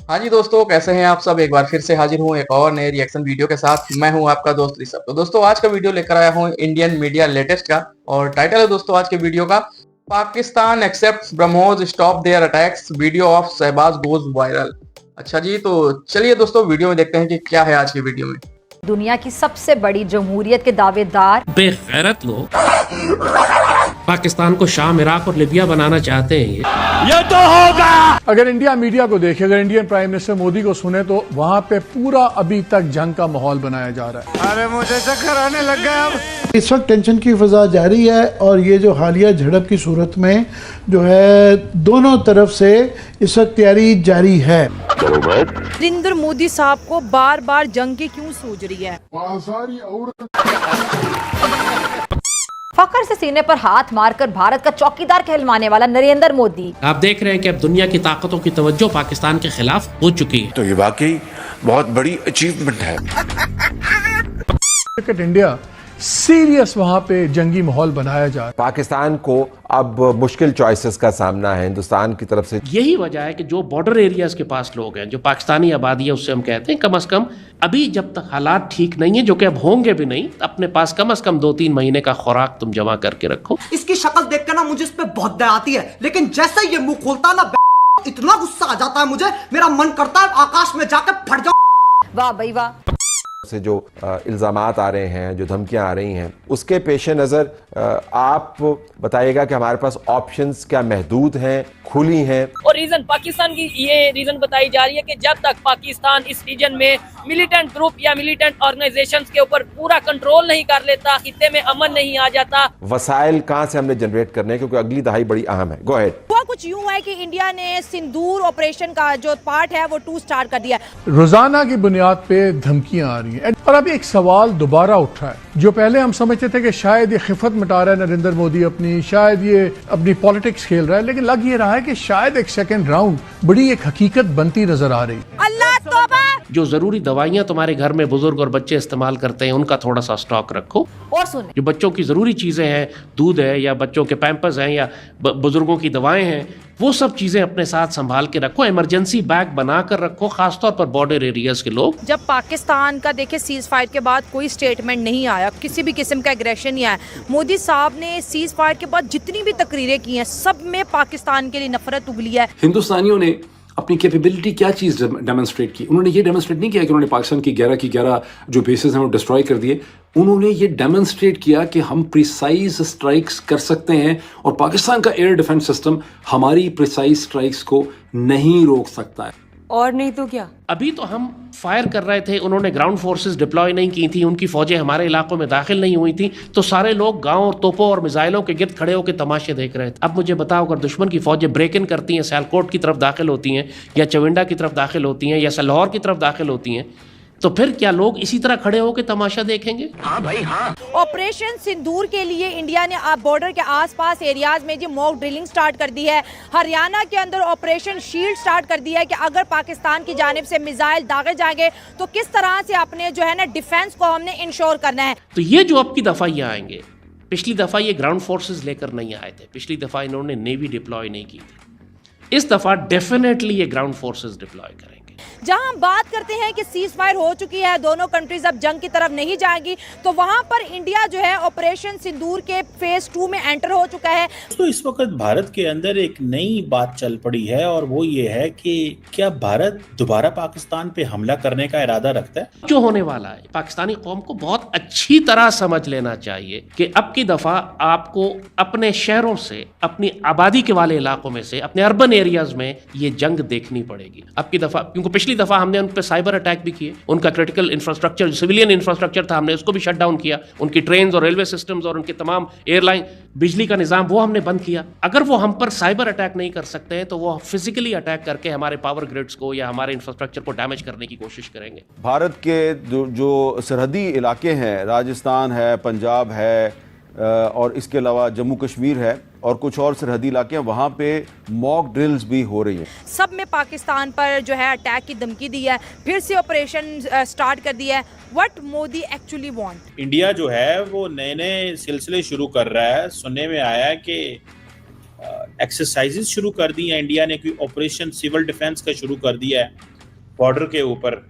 हाँ जी दोस्तों, कैसे हैं आप सब। एक बार फिर से हाजिर हूँ एक और नए रिएक्शन वीडियो के साथ। मैं हूँ आपका दोस्त ऋषभ। तो दोस्तों आज का वीडियो लेकर आया हूँ इंडियन मीडिया लेटेस्ट का, और टाइटल है दोस्तों आज के वीडियो का, Pakistan accepts BrahMos stop their attacks, video of Shahbaz goes viral. अच्छा जी, तो चलिए दोस्तों वीडियो में देखते हैं कि क्या है आज की वीडियो में। दुनिया की सबसे बड़ी जमहूरियत के दावेदार बेगैरत लोग पाकिस्तान को शाम, इराक और लिबिया बनाना चाहते हैं। ये तो होगा। अगर इंडिया मीडिया को देखे, अगर इंडियन प्राइम मिनिस्टर मोदी को सुने, तो वहाँ पे पूरा अभी तक जंग का माहौल बनाया जा रहा है। अरे मुझे चक्कर आने लग गया। अब इस वक्त टेंशन की फजा जारी है और ये जो हालिया झड़प की सूरत में जो है दोनों तरफ से इस वक्त तैयारी जारी है। नरेंद्र मोदी साहब को बार बार जंग की क्यों सूझ रही है? फखर से सीने पर हाथ मारकर भारत का चौकीदार कहलवाने वाला नरेंद्र मोदी। आप देख रहे हैं कि अब दुनिया की ताकतों की तवज्जो पाकिस्तान के खिलाफ हो चुकी है। तो ये वाकई बहुत बड़ी अचीवमेंट है। क्रिकेट इंडिया सीरियस वहाँ पे जंगी माहौल बनाया जा रहा है। पाकिस्तान को अब मुश्किल चॉइसेस का सामना है हिंदुस्तान की तरफ से। यही वजह है कि जो बॉर्डर एरियाज के पास लोग हैं, जो पाकिस्तानी आबादी है, उससे हम कहते हैं कम से कम अभी जब तक हालात ठीक नहीं है, जो कि अब होंगे भी नहीं, अपने पास कम से कम 2-3 महीने का खुराक तुम जमा करके रखो। इसकी शक्ल देख कर ना मुझे इस पे बहुत दया आती है, लेकिन जैसे ये मुंह खोलता ना इतना गुस्सा आ जाता है मुझे, मेरा मन करता है आकाश में जाकर फट जाऊं। वाह भाई वाह। से जो इल्जामात आ रहे हैं, जो धमकियां आ रही हैं, उसके पेश नज़र आप बताइएगा कि हमारे पास ऑप्शंस क्या महदूद हैं, खुली हैं। और रीजन पाकिस्तान की ये रीजन बताई जा रही है कि जब तक पाकिस्तान इस रीजन में मिलिटेंट ग्रुप या मिलिटेंट ऑर्गेनाइजेशंस के ऊपर पूरा कंट्रोल नहीं कर लेता, खित्ते में अमन नहीं आ जाता। वसाइल कहाँ से हमने जनरेट करने हैं, क्योंकि अगली दहाई बड़ी अहम है। Go ahead. वो कुछ यूं है कि इंडिया ने सिंदूर ऑपरेशन का जो पार्ट है वो 2 स्टार्ट कर दिया है। रोजाना की बुनियाद पे धमकियां आ रही हैं और अभी एक सवाल दोबारा उठ रहा है। जो पहले हम समझते थे कि शायद ये खिफत मिटा रहा है नरेंद्र मोदी अपनी, शायद ये अपनी पॉलिटिक्स खेल रहा है, लेकिन लग ये रहा है कि शायद एक सेकंड राउंड बड़ी एक हकीकत बनती नजर आ रही है। अल्लाह तौबा। जो जरूरी दवाइयां तुम्हारे घर में बुजुर्ग और बच्चे इस्तेमाल करते हैं, उनका थोड़ा सा स्टॉक रखो। और सुने, जो बच्चों की जरूरी चीजें हैं, दूध है या बच्चों के पैम्पर्स हैं या बुजुर्गों की दवाएं हैं, वो सब चीजें अपने साथ संभाल के रखो। इमरजेंसी बैग बना कर रखो, खासतौर पर बॉर्डर एरियाज के लोग। जब पाकिस्तान का देखे सीज फायर के बाद कोई स्टेटमेंट नहीं आया, किसी भी किस्म का एग्रेशन नहीं आया, मोदी साहब ने सीज फायर के बाद जितनी भी तकरीरें की हैं, सब में पाकिस्तान के लिए नफरत उगली है। हिंदुस्तानियों ने अपनी कैपेबिलिटी क्या चीज़ डेमोन्स्ट्रेट की? उन्होंने ये डेमोन्स्ट्रेट नहीं किया कि उन्होंने पाकिस्तान की 11 जो बेसेस हैं वो डिस्ट्रॉय कर दिए। उन्होंने ये डेमोन्स्ट्रेट किया कि हम प्रिसाइज स्ट्राइक्स कर सकते हैं और पाकिस्तान का एयर डिफेंस सिस्टम हमारी प्रिसाइज स्ट्राइक्स को नहीं रोक सकता है। और नहीं तो क्या? अभी तो हम फायर कर रहे थे, उन्होंने ग्राउंड फोर्सेस डिप्लॉय नहीं की थी, उनकी फौजें हमारे इलाकों में दाखिल नहीं हुई थी, तो सारे लोग गांव और तोपों और मिसाइलों के गिर्द खड़े होकर तमाशे देख रहे थे। अब मुझे बताओ, अगर दुश्मन की फौजें ब्रेक इन करती हैं, सियालकोट की तरफ दाखिल होती हैं या चविंडा की तरफ दाखिल होती हैं या लाहौर की तरफ दाखिल होती हैं, तो फिर क्या लोग इसी तरह खड़े होकर तमाशा देखेंगे? हाँ भाई हाँ। ऑपरेशन सिंदूर के लिए इंडिया ने बॉर्डर के आसपास एरियाज में जो मॉक ड्रिलिंग स्टार्ट कर दी है। हरियाणा के अंदर ऑपरेशन शील्ड स्टार्ट कर दिया है कि अगर पाकिस्तान की जानिब से मिसाइल दागे जाएंगे तो किस तरह से अपने जो है ना डिफेंस को हमने इंश्योर करना है। तो ये जो अब की दफा ये आएंगे, पिछली दफा ये ग्राउंड फोर्सेस लेकर नहीं आए थे, पिछली दफा इन्होंने नेवी डिप्लॉय नहीं की थी, इस दफा डेफिनेटली ये ग्राउंड फोर्सेस डिप्लॉय करेंगे। जहां हम बात करते हैं कि सीज फायर हो चुकी है, दोनों कंट्रीज अब जंग की तरफ नहीं जाएंगी, तो वहां पर इंडिया जो है ऑपरेशन सिंदूर के फेज 2 में एंटर हो चुका है। तो इस वक्त भारत के अंदर एक नई बात चल पड़ी है और वो ये है कि क्या भारत दोबारा पाकिस्तान पे हमला करने का इरादा रखता है? जो होने वाला है, पाकिस्तानी कौम को बहुत अच्छी तरह समझ लेना चाहिए कि अब की दफा आपको अपने शहरों से, अपनी आबादी के वाले इलाकों में से, अपने अर्बन एरियाज में ये जंग देखनी पड़ेगी अब की दफा, क्योंकि पिछली दफा हमने उन पे साइबर अटैक भी किए, उनका क्रिटिकल इंफ्रास्ट्रक्चर, सिविलियन इंफ्रास्ट्रक्चर था, हमने उसको भी शट डाउन किया, उनकी ट्रेन्स और रेलवे सिस्टम्स और उनके तमाम एयरलाइन, बिजली का निजाम वो हमने बंद किया। अगर वो हम पर साइबर अटैक नहीं कर सकते हैं तो वो फिजिकली अटैक करके हमारे पावर ग्रिड्स को या हमारे इंफ्रास्ट्रक्चर को डैमेज करने की कोशिश करेंगे। भारत के जो सरहदी इलाके हैं, राजस्थान है, पंजाब है और इसके अलावा जम्मू कश्मीर है और कुछ और सरहदी इलाके हैं, वहाँ पे मॉक ड्रिल्स भी हो रही हैं। सब में पाकिस्तान पर जो है अटैक की धमकी दी है, फिर से ऑपरेशन स्टार्ट कर दिया है। What Modi actually want? India जो है वो नए नए सिलसिले शुरू कर रहा है। सुनने में आया है कि एक्सरसाइजेज शुरू कर दी हैं। इंडिया ने कोई ऑपरेशन सिविल डिफेंस का शुरू कर दिया है बॉर्डर के ऊपर,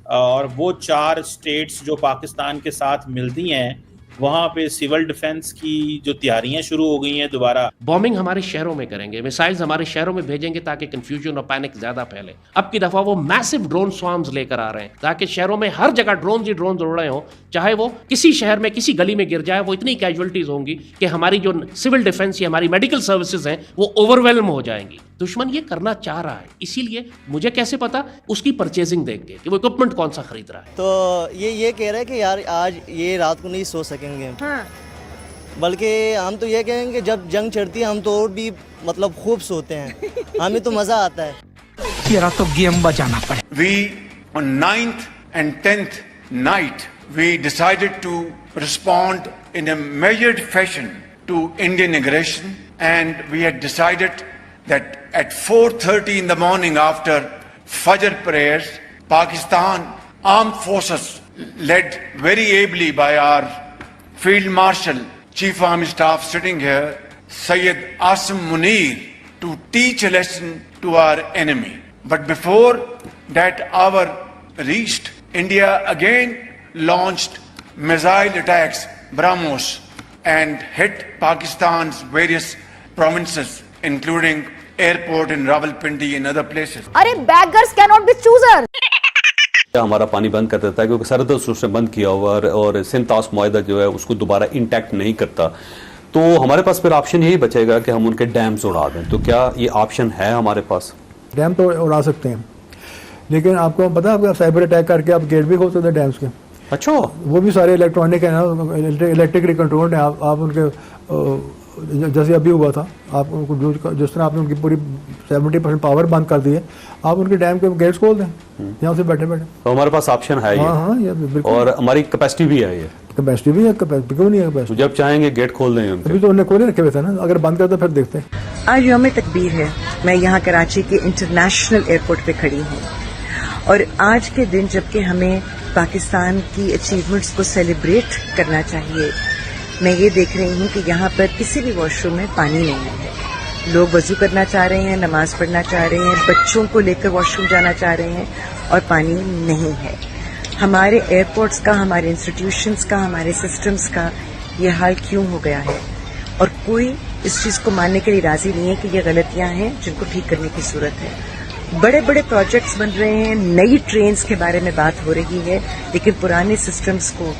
और वो 4 स्टेट्स जो पाकिस्तान के साथ मिलती हैं वहाँ पे सिविल डिफेंस की जो तैयारियां शुरू हो गई हैं दोबारा। बॉम्बिंग हमारे शहरों में करेंगे, मिसाइल्स हमारे शहरों में भेजेंगे ताकि कंफ्यूजन और पैनिक ज्यादा फैले। अब की दफा वो मैसिव ड्रोन स्वार्म्स लेकर आ रहे हैं ताकि शहरों में हर जगह ड्रोन ही ड्रोन उड़ रहे हो, चाहे वो किसी शहर में किसी गली में गिर जाए, वो इतनी कैजुअलिटीज होंगी कि हमारी जो सिविल डिफेंस या हमारी मेडिकल सर्विसेज हैं वो ओवरवेलम हो जाएंगी। दुश्मन ये करना चाह रहा है, इसीलिए मुझे कैसे पता, उसकी परचेजिंग देख के कि वो इक्विपमेंट कौन सा खरीद रहा है। तो ये कह रहे हैं कि यार आज ये रात को नहीं सो सकेंगे, हाँ। बल्कि हम तो ये कहेंगे जब जंग चढ़ती है हम तो और भी मतलब खूब सोते हैं, हमें तो मजा आता है। तेरा तो गेम बजाना पड़े। We on 9th and 10th night we decided to respond in a measured fashion to Indian aggression, and we had decided that at 4:30 in the morning after Fajr prayers, Pakistan Armed Forces, led very ably by our Field Marshal, Chief Army Staff sitting here, Syed Asim Munir, to teach a lesson to our enemy. But before that hour reached, India again launched missile attacks, BrahMos, and hit Pakistan's various provinces, including airport in Rawalpindi and other places. अरे beggars cannot be choosers. हमारा पानी बंद कर देता है क्योंकि सरहद से बंद किया हुआ और सिंध ताश मुआहदा जो है उसको दोबारा इंटैक्ट नहीं करता, तो हमारे पास फिर ऑप्शन यही बचेगा कि हम उनके डैम्स उड़ा दें। तो क्या ये ऑप्शन है हमारे पास? डैम तो उड़ा सकते हैं, लेकिन आपको पता है, आप साइबर अटैक करके आप गेट भी खोल सकते हैं डैम्स के। अच्छा, वो भी सारे इलेक्ट्रॉनिक है ना, इलेक्ट्रिकली कंट्रोल्ड है। आप उनके जैसे अभी हुआ था, आप उनको जिस तरह आपने उनकी पूरी 70% पावर बंद कर दी है, आप उनके डैम के गेट्स खोल दें यहाँ से बैठे बैठे। तो हमारे पास ऑप्शन है। हाँ, ये बिल्कुल, और हमारी कैपेसिटी भी है, ये कैपेसिटी भी है, क्यों नहीं है कैपेसिटी? तो जब चाहेंगे गेट खोल देंगे। अभी तो उन्हें खोले रखे हुए थे ना, अगर बंद कर दो फिर देखते हैं। आज यौम तकबीर है, मैं यहाँ कराची के इंटरनेशनल एयरपोर्ट पे खड़ी हूँ, और आज के दिन जबकि हमें पाकिस्तान की अचीवमेंट्स को सेलिब्रेट करना चाहिए, मैं ये देख रही हूँ कि यहाँ पर किसी भी वॉशरूम में पानी नहीं है। लोग वजू करना चाह रहे हैं, नमाज पढ़ना चाह रहे हैं, बच्चों को लेकर वॉशरूम जाना चाह रहे हैं, और पानी नहीं है। हमारे एयरपोर्ट्स का, हमारे इंस्टीट्यूशंस का, हमारे सिस्टम्स का ये हाल क्यों हो गया है? और कोई इस चीज़ को मानने के लिए राजी नहीं है कि ये गलतियां हैं जिनको ठीक करने की जरूरत है। बड़े बड़े प्रोजेक्ट्स बन रहे हैं, नई ट्रेन्स के बारे में बात हो रही है, लेकिन पुराने सिस्टम्स को,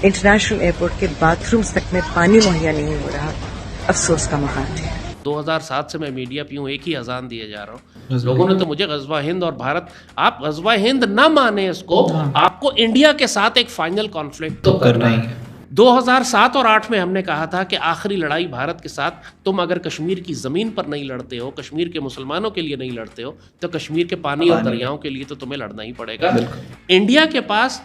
इंटरनेशनल एयरपोर्ट के बाथरूम्स तक में पानी मुहैया नहीं हो रहा। अफसोस का मुकाम है। 2007 से मैं मीडिया पे हूँ, एक ही अजान दिए जा रहा हूँ। लोगों ने तो मुझे गजवा हिंद और भारत, आप गजवा हिंद ना माने इसको, आपको इंडिया के साथ एक फाइनल कॉन्फ्लिक्ट तो करना ही है। 2007 और 8 में हमने कहा था कि आखिरी लड़ाई भारत के साथ, तुम अगर कश्मीर की ज़मीन पर नहीं लड़ते हो, कश्मीर के मुसलमानों के लिए नहीं लड़ते हो, तो कश्मीर के पानी और दरियाओं के लिए तो तुम्हें लड़ना ही पड़ेगा। इंडिया के पास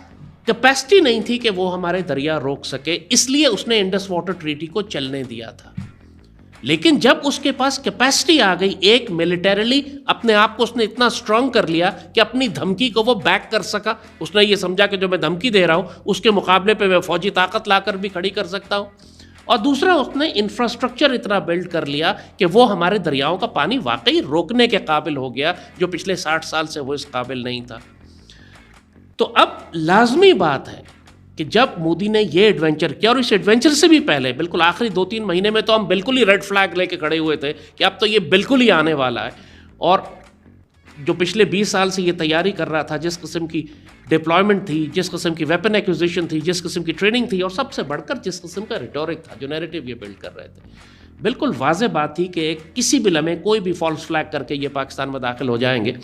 कैपेसिटी नहीं थी कि वो हमारे दरिया रोक सके, इसलिए उसने इंडस वाटर ट्रीटी को चलने दिया था। लेकिन जब उसके पास कैपेसिटी आ गई, एक मिलिटरीली अपने आप को उसने इतना स्ट्रांग कर लिया कि अपनी धमकी को वो बैक कर सका। उसने ये समझा कि जो मैं धमकी दे रहा हूँ उसके मुकाबले पे मैं फौजी ताकत लाकर भी खड़ी कर सकता हूँ। और दूसरा, उसने इंफ्रास्ट्रक्चर इतना बिल्ड कर लिया कि वो हमारे दरियाओं का पानी वाकई रोकने के काबिल हो गया, जो पिछले 60 साल से वो इस काबिल नहीं था। तो अब लाजमी बात है कि जब मोदी ने ये एडवेंचर किया, और इस एडवेंचर से भी पहले बिल्कुल आखिरी 2-3 महीने में तो हम बिल्कुल ही रेड फ्लैग लेके खड़े हुए थे कि अब तो ये बिल्कुल ही आने वाला है। और जो पिछले 20 साल से ये तैयारी कर रहा था, जिस किस्म की डिप्लॉयमेंट थी, जिस किस्म की वेपन एक्विजिशन थी, जिस किस्म की ट्रेनिंग थी, और सबसे बढ़कर जिस किस्म का रिटोरिक था, जो नैरेटिव ये बिल्ड कर रहे थे, बिल्कुल वाज़ेह बात थी कि किसी भी लम्हे कोई भी फॉल्स फ्लैग करके ये पाकिस्तान में दाखिल हो जाएंगे।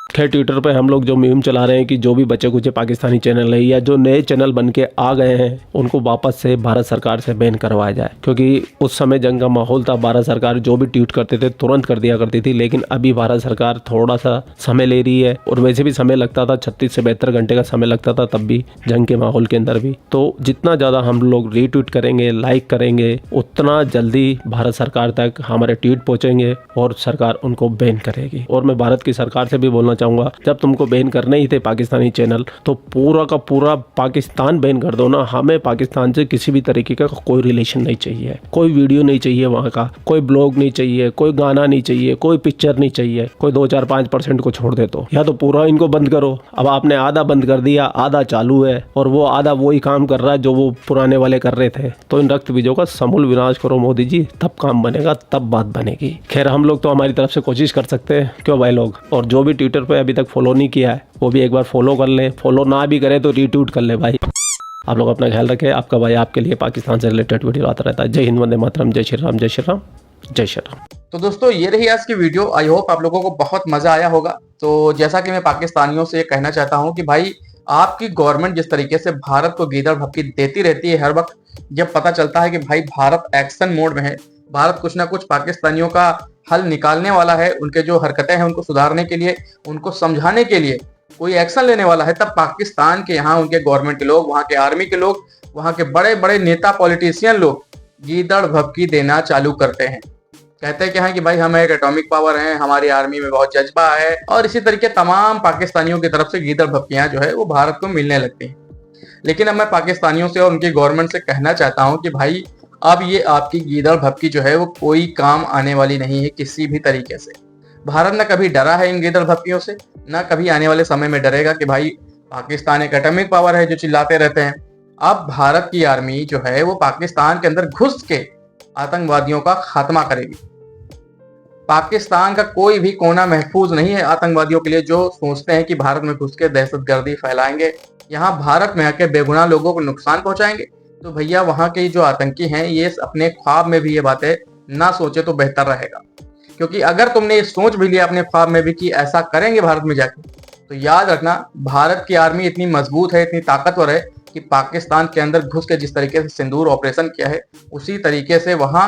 खैर, ट्विटर पे हम लोग जो मीम चला रहे हैं कि जो भी बचे कुछ पाकिस्तानी चैनल है या जो नए चैनल बन के आ गए हैं उनको वापस से भारत सरकार से बैन करवाया जाए, क्योंकि उस समय जंग का माहौल था। भारत सरकार जो भी ट्वीट करते थे तुरंत कर दिया करती थी, लेकिन अभी भारत सरकार थोड़ा सा समय ले रही है, और वैसे भी समय लगता था, 36 से 72 घंटे का समय लगता था तब भी, जंग के माहौल के अंदर भी। तो जितना ज़्यादा हम लोग रीट्वीट करेंगे, लाइक करेंगे, उतना जल्दी भारत सरकार तक हमारे ट्वीट पहुँचेंगे और सरकार उनको बैन करेगी। और मैं भारत की सरकार से भी बोलना चाहूँगा, जब तुमको बैन करने ही थे पाकिस्तानी चैनल तो पूरा का पूरा पाकिस्तान बैन कर दो ना। हमें पाकिस्तान से किसी भी तरीके का कोई रिलेशन नहीं चाहिए, कोई वीडियो नहीं चाहिए वहाँ का, कोई ब्लॉग नहीं चाहिए, कोई गाना नहीं चाहिए, कोई पिक्चर नहीं चाहिए। कोई 2-4-5% को छोड़ दे तो, या तो पूरा इनको बंद करो। अब आपने आधा बंद कर दिया, आधा चालू है, और वो आधा वही काम कर रहा है जो वो पुराने वाले कर रहे थे। तो इन रक्त बीजों का समूल विनाश करो मोदी जी, तब काम बनेगा, तब बात बनेगी। खैर हम लोग तो हमारी तरफ से कोशिश कर सकते हैं, क्यों भाई लोग। और जो भी ट्विटर पे अभी तक फॉलो नहीं किया है वो भी एक बार फॉलो कर लें, फॉलो ना भी करे तो रीट्वीट कर ले भाई। आप लोग अपना ख्याल रखें। आपका भाई आपके लिए पाकिस्तान से रिलेटेड वीडियो आता रहता है। जय हिंद, वंदे मातरम, जय श्री राम, जय श्री राम, जय श्री राम। तो दोस्तों ये रही आज की वीडियो। आई होप आप लोगों को बहुत मजा आया होगा। तो जैसा कि मैं पाकिस्तानियों से ये कहना चाहता हूँ कि भाई आपकी गवर्नमेंट जिस तरीके से भारत को गीदड़ भपकी देती रहती है हर वक्त, जब पता चलता है कि भाई भारत एक्शन मोड में है, भारत कुछ ना कुछ पाकिस्तानियों का हल निकालने वाला है, उनके जो हरकतें हैं उनको सुधारने के लिए, उनको समझाने के लिए कोई एक्शन लेने वाला है, तब पाकिस्तान के यहाँ उनके गवर्नमेंट के लोग, वहाँ के आर्मी के लोग, वहाँ के बड़े बड़े नेता पॉलिटिशियन लोग गीदड़ भपकी देना चालू करते हैं। कहते हैं कि भाई हम एक एटॉमिक पावर हैं, हमारी आर्मी में बहुत जज्बा है, और इसी तरीके तमाम पाकिस्तानियों की तरफ से गीदड़ भपकियां जो है वो भारत को मिलने लगती हैं। लेकिन अब मैं पाकिस्तानियों से और उनकी गवर्नमेंट से कहना चाहता हूं कि भाई अब ये आपकी गीदड़ भपकी जो है वो कोई काम आने वाली नहीं है किसी भी तरीके से। भारत न कभी डरा है इन गीदड़ भपकियों से, न कभी आने वाले समय में डरेगा कि भाई पाकिस्तान एक एटॉमिक पावर है जो चिल्लाते रहते हैं। अब भारत की आर्मी जो है वो पाकिस्तान के अंदर घुस के आतंकवादियों का खात्मा करेगी। पाकिस्तान का कोई भी कोना महफूज नहीं है आतंकवादियों के लिए जो सोचते हैं कि भारत में घुस के दहशतगर्दी फैलाएंगे, यहाँ भारत में आके बेगुनाह लोगों को नुकसान पहुंचाएंगे। तो भैया वहां के जो आतंकी हैं ये अपने ख्वाब में भी ये बातें ना सोचे तो बेहतर रहेगा, क्योंकि अगर तुमने ये सोच भी लिया अपने ख्वाब में भी कि ऐसा करेंगे भारत में जाके, तो याद रखना भारत की आर्मी इतनी मजबूत है, इतनी ताकतवर है कि पाकिस्तान के अंदर घुस के जिस तरीके से सिंदूर ऑपरेशन किया है उसी तरीके से वहां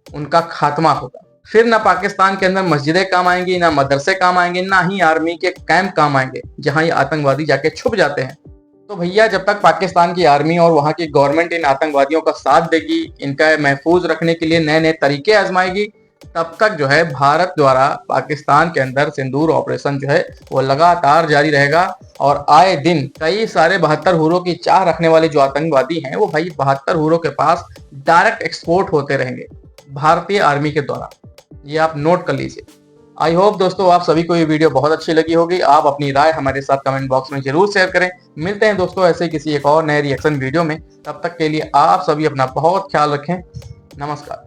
उनका खात्मा होगा। फिर ना पाकिस्तान के अंदर मस्जिदें काम आएंगी, ना मदरसे काम आएंगे, ना ही आर्मी के कैंप काम आएंगे जहां ये आतंकवादी जाके छुप जाते हैं। तो भैया जब तक पाकिस्तान की आर्मी और वहां की गवर्नमेंट इन आतंकवादियों का साथ देगी, इनका महफूज रखने के लिए नए नए तरीके आजमाएगी, तब तक जो है भारत द्वारा पाकिस्तान के अंदर सिंदूर ऑपरेशन जो है वो लगातार जारी रहेगा। और आए दिन कई सारे 72 हुरों की चाह रखने वाले जो आतंकवादी हैं वो भाई 72 हुरों के पास डायरेक्ट एक्सपोर्ट होते रहेंगे भारतीय आर्मी के द्वारा। ये आप नोट कर लीजिए। आई होप दोस्तों आप सभी को ये वीडियो बहुत अच्छी लगी होगी। आप अपनी राय हमारे साथ कमेंट बॉक्स में जरूर शेयर करें। मिलते हैं दोस्तों ऐसे किसी एक और नए रिएक्शन वीडियो में। तब तक के लिए आप सभी अपना बहुत ख्याल रखें। नमस्कार।